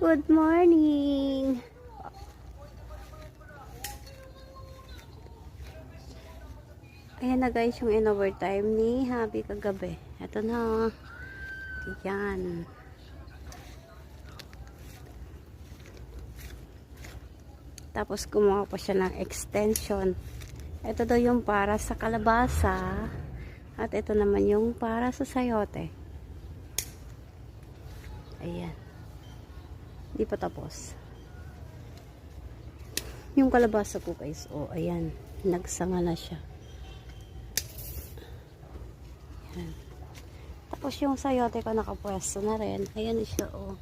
Good morning! Ayan na guys yung in-overtime ni Habi kagabi. Ito na. Ayan. Tapos kumuha pa siya ng extension. Ito daw yung para sa kalabasa. At ito naman yung para sa sayote. Ayan. Hindi pa tapos. Yung kalabasa ko guys. Oh, ayan. Nagsanga na siya. Ayan. Tapos yung sayote ko nakapwesto na rin. Ayan siya oh.